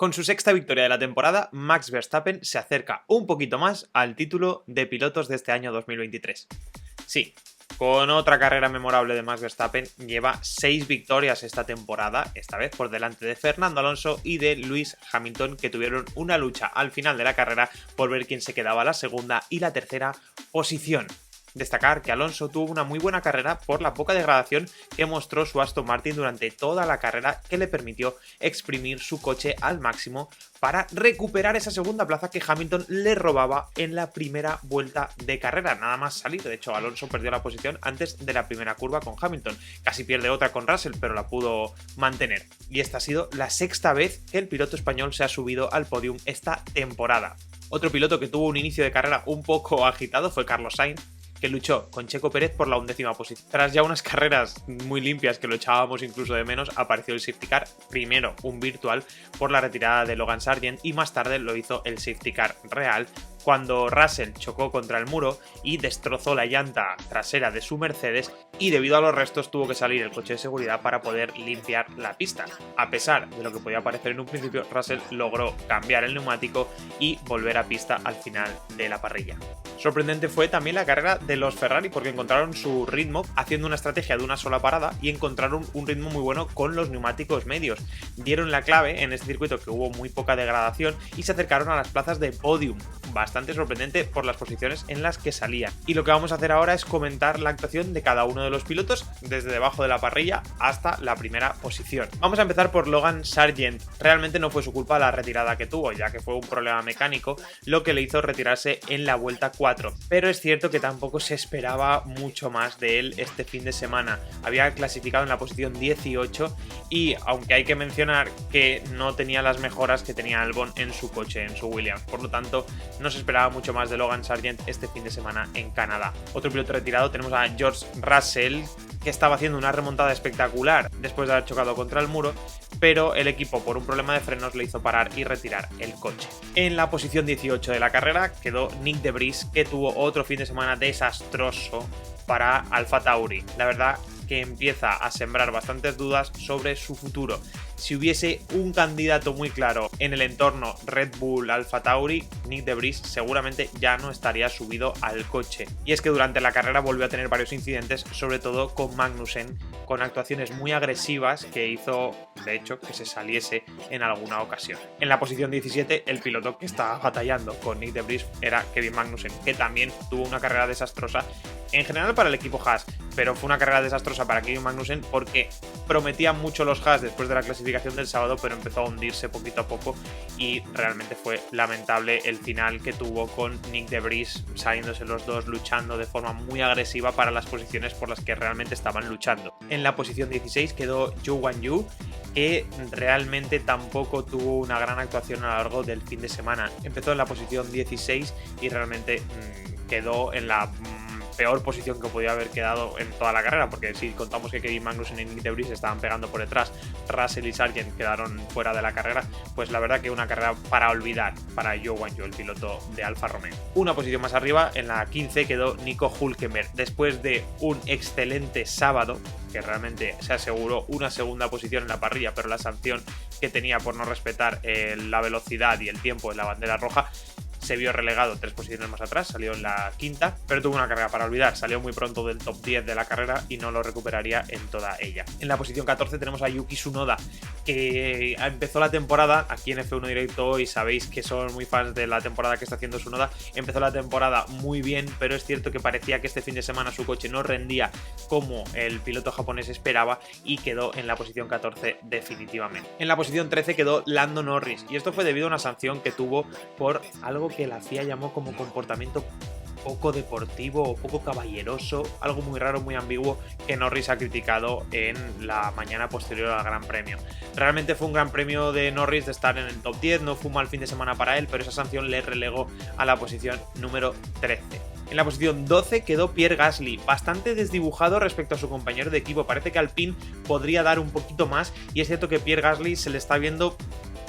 Con su sexta victoria de la temporada, Max Verstappen se acerca un poquito más al título de pilotos de este año 2023. Sí, con otra carrera memorable de Max Verstappen, lleva 6 victorias esta temporada, esta vez por delante de Fernando Alonso y de Lewis Hamilton, que tuvieron una lucha al final de la carrera por ver quién se quedaba la segunda y la tercera posición. Destacar que Alonso tuvo una muy buena carrera por la poca degradación que mostró su Aston Martin durante toda la carrera, que le permitió exprimir su coche al máximo para recuperar esa segunda plaza que Hamilton le robaba en la primera vuelta de carrera, nada más salir. De hecho, Alonso perdió la posición antes de la primera curva con Hamilton, casi pierde otra con Russell, pero la pudo mantener. Y esta ha sido la sexta vez que el piloto español se ha subido al podium esta temporada. Otro piloto que tuvo un inicio de carrera un poco agitado fue Carlos Sainz, que luchó con Checo Pérez por la 11ª posición. Tras ya unas carreras muy limpias que lo echábamos incluso de menos, apareció el safety car, primero un virtual por la retirada de Logan Sargent y más tarde lo hizo el safety car real, cuando Russell chocó contra el muro y destrozó la llanta trasera de su Mercedes, y debido a los restos tuvo que salir el coche de seguridad para poder limpiar la pista. A pesar de lo que podía parecer en un principio, Russell logró cambiar el neumático y volver a pista al final de la parrilla. Sorprendente fue también la carrera de los Ferrari, porque encontraron su ritmo haciendo una estrategia de una sola parada y encontraron un ritmo muy bueno con los neumáticos medios. Dieron la clave en este circuito, que hubo muy poca degradación, y se acercaron a las plazas de podium. Bastante sorprendente por las posiciones en las que salían. Y lo que vamos a hacer ahora es comentar la actuación de cada uno de los pilotos desde debajo de la parrilla hasta la primera posición. Vamos a empezar por Logan Sargent. Realmente no fue su culpa la retirada que tuvo, ya que fue un problema mecánico lo que le hizo retirarse en la vuelta 4. Pero es cierto que tampoco se esperaba mucho más de él este fin de semana. Había clasificado en la posición 18 y aunque hay que mencionar que no tenía las mejoras que tenía Albon en su coche, en su Williams, por lo tanto no se esperaba mucho más de Logan Sargent este fin de semana en Canadá. Otro piloto retirado tenemos a George Russell, que estaba haciendo una remontada espectacular después de haber chocado contra el muro, pero el equipo por un problema de frenos le hizo parar y retirar el coche. En la posición 18 de la carrera quedó Nick de Vries, que tuvo otro fin de semana desastroso para Alfa Tauri. La verdad que empieza a sembrar bastantes dudas sobre su futuro. Si hubiese un candidato muy claro en el entorno Red Bull Alfa Tauri, Nick de Vries seguramente ya no estaría subido al coche. Y es que durante la carrera volvió a tener varios incidentes, sobre todo con Magnussen, con actuaciones muy agresivas que hizo, de hecho, que se saliese en alguna ocasión. En la posición 17, el piloto que estaba batallando con Nick de Vries era Kevin Magnussen, que también tuvo una carrera desastrosa en general para el equipo Haas, pero fue una carrera desastrosa para Kevin Magnussen porque prometían mucho los Haas después de la clasificación del sábado, pero empezó a hundirse poquito a poco y realmente fue lamentable el final que tuvo con Nick de Vries saliéndose los dos, luchando de forma muy agresiva para las posiciones por las que realmente estaban luchando. En la posición 16 quedó Zhou Guanyu, que realmente tampoco tuvo una gran actuación a lo largo del fin de semana. Empezó en la posición 16 y realmente quedó en la peor posición que podía haber quedado en toda la carrera, porque si contamos que Kevin Magnussen y Nick de Vries estaban pegando por detrás, Russell y Sargent quedaron fuera de la carrera, pues la verdad que una carrera para olvidar para Zhou Guanyu, el piloto de Alfa Romeo. Una posición más arriba, en la 15, quedó Nico Hülkenberg, después de un excelente sábado, que realmente se aseguró una segunda posición en la parrilla, pero la sanción que tenía por no respetar la velocidad y el tiempo en la bandera roja se vio relegado 3 posiciones más atrás, salió en la 5ª, pero tuvo una carrera para olvidar, salió muy pronto del top 10 de la carrera y no lo recuperaría en toda ella. En la posición 14 tenemos a Yuki Tsunoda, que empezó la temporada, aquí en F1 Directo hoy sabéis que son muy fans de la temporada que está haciendo Tsunoda, empezó la temporada muy bien, pero es cierto que parecía que este fin de semana su coche no rendía como el piloto japonés esperaba y quedó en la posición 14 definitivamente. En la posición 13 quedó Lando Norris, y esto fue debido a una sanción que tuvo por algo que la FIA llamó como comportamiento poco deportivo o poco caballeroso, algo muy raro, muy ambiguo, que Norris ha criticado en la mañana posterior al Gran Premio. Realmente fue un Gran Premio de Norris de estar en el top 10, no fue un mal fin de semana para él, pero esa sanción le relegó a la posición número 13. En la posición 12 quedó Pierre Gasly, bastante desdibujado respecto a su compañero de equipo. Parece que Alpine podría dar un poquito más, y es cierto que Pierre Gasly se le está viendo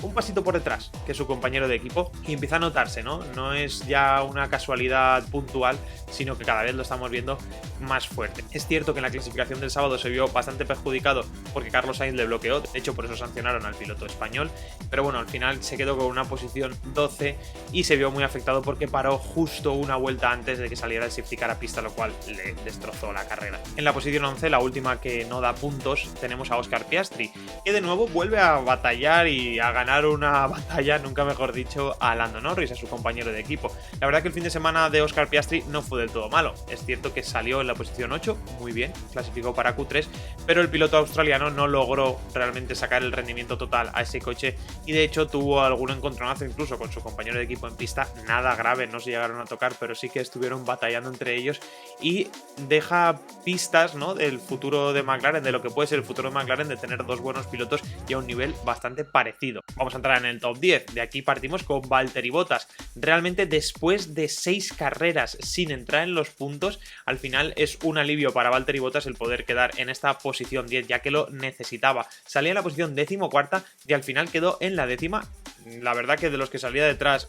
un pasito por detrás que su compañero de equipo y empieza a notarse, ¿no? No es ya una casualidad puntual, sino que cada vez lo estamos viendo más fuerte. Es cierto que en la clasificación del sábado se vio bastante perjudicado porque Carlos Sainz le bloqueó, de hecho por eso sancionaron al piloto español, pero bueno, al final se quedó con una posición 12 y se vio muy afectado porque paró justo una vuelta antes de que saliera el safety car a pista, lo cual le destrozó la carrera. En la posición 11, la última que no da puntos, tenemos a Oscar Piastri, que de nuevo vuelve a batallar y a ganar una batalla, nunca mejor dicho, a Lando Norris, a su compañero de equipo. La verdad que el fin de semana de Oscar Piastri no fue del todo malo. Es cierto que salió en la posición 8, muy bien, clasificó para Q3, pero el piloto australiano no logró realmente sacar el rendimiento total a ese coche y de hecho tuvo algún encontronazo incluso con su compañero de equipo en pista, nada grave, no se llegaron a tocar, pero sí que estuvieron batallando entre ellos y deja pistas, ¿no?, del futuro de McLaren, de lo que puede ser el futuro de McLaren, de tener dos buenos pilotos y a un nivel bastante parecido. Vamos a entrar en el top 10, de aquí partimos con Valtteri Bottas. Realmente después de 6 carreras sin entrar en los puntos, al final es un alivio para Valtteri Bottas el poder quedar en esta posición 10, ya que lo necesitaba. Salía en la posición 14ª y al final quedó en la 10ª. La verdad que de los que salía detrás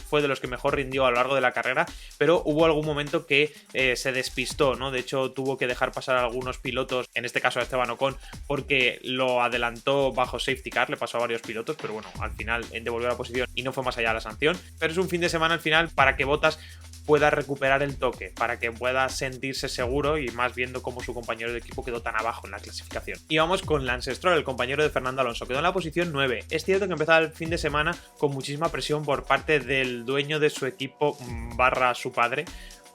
fue de los que mejor rindió a lo largo de la carrera, pero hubo algún momento que se despistó, ¿no? De hecho tuvo que dejar pasar a algunos pilotos, en este caso a Esteban Ocon, porque lo adelantó bajo safety car, le pasó a varios pilotos, pero bueno, al final devolvió la posición y no fue más allá de la sanción. Pero es un fin de semana al final para que Bottas pueda recuperar el toque, para que pueda sentirse seguro y más viendo cómo su compañero de equipo quedó tan abajo en la clasificación. Y vamos con Lance Stroll, el compañero de Fernando Alonso, quedó en la posición 9. Es cierto que empezaba el fin de semana con muchísima presión por parte del dueño de su equipo / su padre,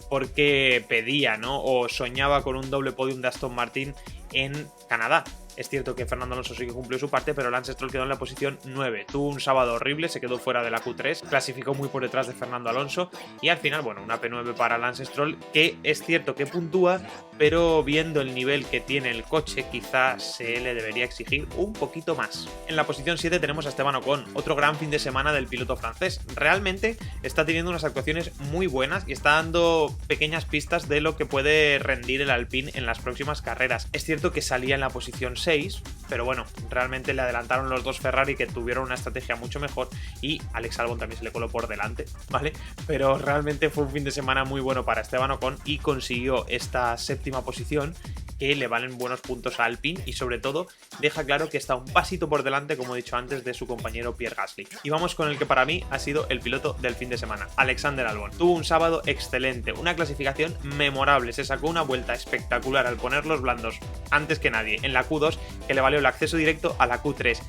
porque pedía, ¿no?, o soñaba con un doble podium de Aston Martin en Canadá. Es cierto que Fernando Alonso sí que cumplió su parte, pero Lance Stroll quedó en la posición 9. Tuvo un sábado horrible, se quedó fuera de la Q3, clasificó muy por detrás de Fernando Alonso y al final, bueno, una P9 para Lance Stroll, que es cierto que puntúa, pero viendo el nivel que tiene el coche, quizás se le debería exigir un poquito más. En la posición 7 tenemos a Esteban Ocon, otro gran fin de semana del piloto francés. Realmente está teniendo unas actuaciones muy buenas y está dando pequeñas pistas de lo que puede rendir el Alpine en las próximas carreras. Es cierto que salía en la posición 6, pero bueno, realmente le adelantaron los dos Ferrari que tuvieron una estrategia mucho mejor y Alex Albon también se le coló por delante, ¿vale? Pero realmente fue un fin de semana muy bueno para Esteban Ocon y consiguió esta séptima posición que le valen buenos puntos a Alpine y sobre todo deja claro que está un pasito por delante, como he dicho antes, de su compañero Pierre Gasly. Y vamos con el que para mí ha sido el piloto del fin de semana, Alexander Albon. Tuvo un sábado excelente, una clasificación memorable, se sacó una vuelta espectacular al poner los blandos antes que nadie en la Q2 que le valió el acceso directo a la Q3.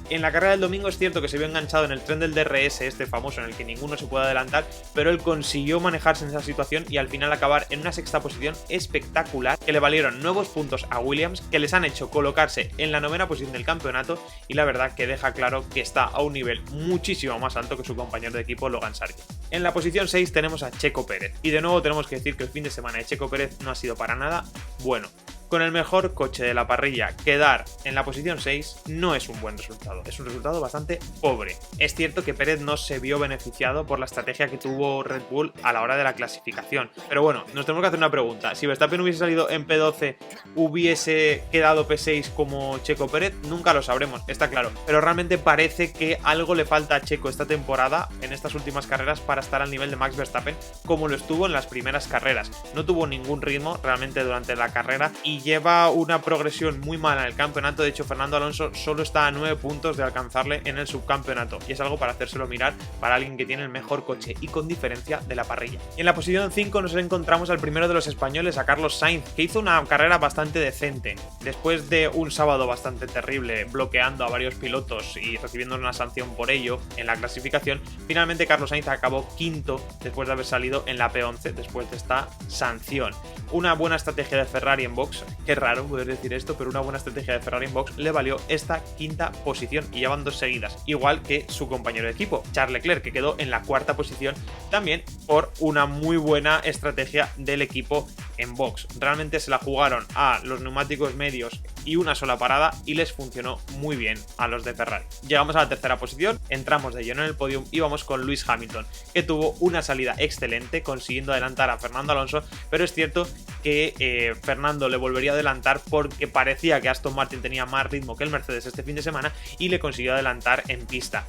En la carrera del domingo es cierto que se vio enganchado en el tren del DRS, este famoso en el que ninguno se puede adelantar, pero él consiguió manejarse en esa situación y al final acabar en una sexta posición espectacular que le valieron nuevos puntos a Williams, que les han hecho colocarse en la 9ª posición del campeonato y la verdad que deja claro que está a un nivel muchísimo más alto que su compañero de equipo Logan Sargent. En la posición 6 tenemos a Checo Pérez y de nuevo tenemos que decir que el fin de semana de Checo Pérez no ha sido para nada bueno. Con el mejor coche de la parrilla, quedar en la posición 6 no es un buen resultado, es un resultado bastante pobre. Es cierto que Pérez no se vio beneficiado por la estrategia que tuvo Red Bull a la hora de la clasificación, pero bueno, nos tenemos que hacer una pregunta. Si Verstappen hubiese salido en P12, ¿hubiese quedado P6 como Checo Pérez? Nunca lo sabremos, está claro, pero realmente parece que algo le falta a Checo esta temporada, en estas últimas carreras, para estar al nivel de Max Verstappen, como lo estuvo en las primeras carreras. No tuvo ningún ritmo realmente durante la carrera y lleva una progresión muy mala en el campeonato. De hecho, Fernando Alonso solo está a 9 puntos de alcanzarle en el subcampeonato y es algo para hacérselo mirar para alguien que tiene el mejor coche y con diferencia de la parrilla. Y en la posición 5 nos encontramos al primero de los españoles, a Carlos Sainz, que hizo una carrera bastante decente. Después de un sábado bastante terrible, bloqueando a varios pilotos y recibiendo una sanción por ello en la clasificación, finalmente Carlos Sainz acabó quinto después de haber salido en la P11 después de esta sanción. Una buena estrategia de Ferrari en box, qué raro poder decir esto, pero una buena estrategia de Ferrari en box le valió esta quinta posición y llevan 2 seguidas, igual que su compañero de equipo, Charles Leclerc, que quedó en la 4ª posición también por una muy buena estrategia del equipo en box. Realmente se la jugaron a los neumáticos medios y una sola parada y les funcionó muy bien a los de Ferrari. Llegamos a la 3ª posición, entramos de lleno en el podium y vamos con Lewis Hamilton, que tuvo una salida excelente consiguiendo adelantar a Fernando Alonso, pero es cierto que Fernando le volvería a adelantar porque parecía que Aston Martin tenía más ritmo que el Mercedes este fin de semana y le consiguió adelantar en pista.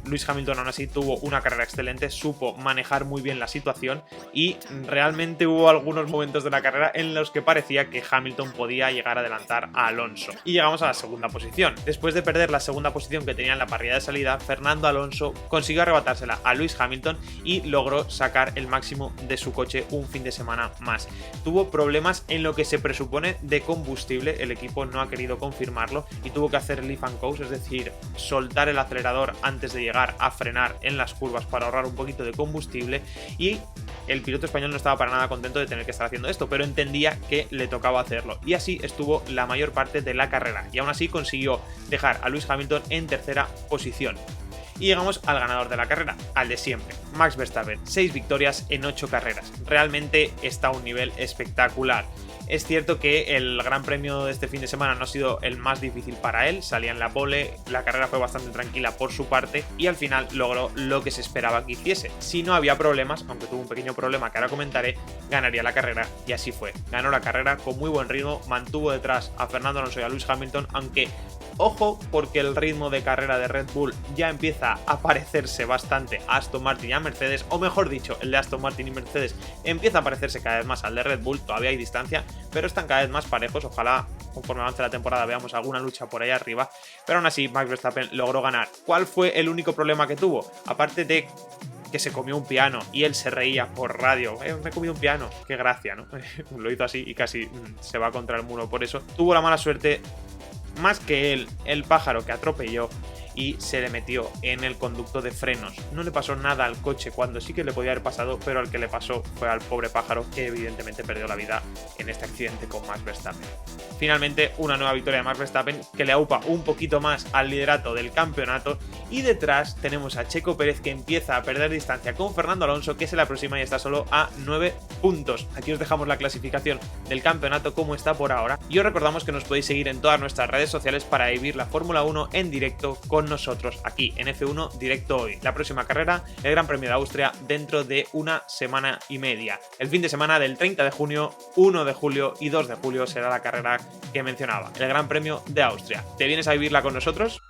Lewis Hamilton aún así tuvo una carrera excelente, supo manejar muy bien la situación y realmente hubo algunos momentos de la carrera en los que parecía que Hamilton podía llegar a adelantar a Alonso. Y llegamos a la segunda posición. Después de perder la segunda posición que tenía en la parrilla de salida, Fernando Alonso consiguió arrebatársela a Lewis Hamilton y logró sacar el máximo de su coche un fin de semana más. Tuvo problemas en lo que se presupone de combustible, el equipo no ha querido confirmarlo y tuvo que hacer leave and coast, es decir, soltar el acelerador antes de llegar a frenar en las curvas para ahorrar un poquito de combustible, y el piloto español no estaba para nada contento de tener que estar haciendo esto, pero entendía que le tocaba hacerlo y así estuvo la mayor parte de la carrera y aún así consiguió dejar a Lewis Hamilton en tercera posición. Y llegamos al ganador de la carrera, al de siempre, Max Verstappen, 6 victorias en 8 carreras. Realmente está a un nivel espectacular. Es cierto que el Gran Premio de este fin de semana no ha sido el más difícil para él, salía en la pole, la carrera fue bastante tranquila por su parte y al final logró lo que se esperaba que hiciese. Si no había problemas, aunque tuvo un pequeño problema que ahora comentaré, ganaría la carrera y así fue. Ganó la carrera con muy buen ritmo, mantuvo detrás a Fernando Alonso y a Lewis Hamilton, aunque ojo porque el ritmo de carrera de Red Bull ya empieza a parecerse bastante a Aston Martin y a Mercedes, o mejor dicho, el de Aston Martin y Mercedes empieza a parecerse cada vez más al de Red Bull, todavía hay distancia, pero están cada vez más parejos, ojalá conforme avance la temporada veamos alguna lucha por ahí arriba, pero aún así Max Verstappen logró ganar. ¿Cuál fue el único problema que tuvo? Aparte de que se comió un piano y él se reía por radio, me he comido un piano, qué gracia, ¿no? Lo hizo así y casi se va contra el muro, por eso tuvo la mala suerte, más que él, el pájaro que atropelló y se le metió en el conducto de frenos. No le pasó nada al coche cuando sí que le podía haber pasado, pero al que le pasó fue al pobre pájaro, que evidentemente perdió la vida en este accidente con Max Verstappen. Finalmente, una nueva victoria de Max Verstappen que le aupa un poquito más al liderato del campeonato, y detrás tenemos a Checo Pérez que empieza a perder distancia con Fernando Alonso, que se la aproxima y está solo a 9 puntos. Aquí os dejamos la clasificación del campeonato como está por ahora y os recordamos que nos podéis seguir en todas nuestras redes sociales para vivir la Fórmula 1 en directo con nosotros aquí en F1 Directo Hoy. La próxima carrera, el Gran Premio de Austria, dentro de una semana y media. El fin de semana del 30 de junio, 1 de julio y 2 de julio será la carrera que mencionaba, el Gran Premio de Austria. ¿Te vienes a vivirla con nosotros?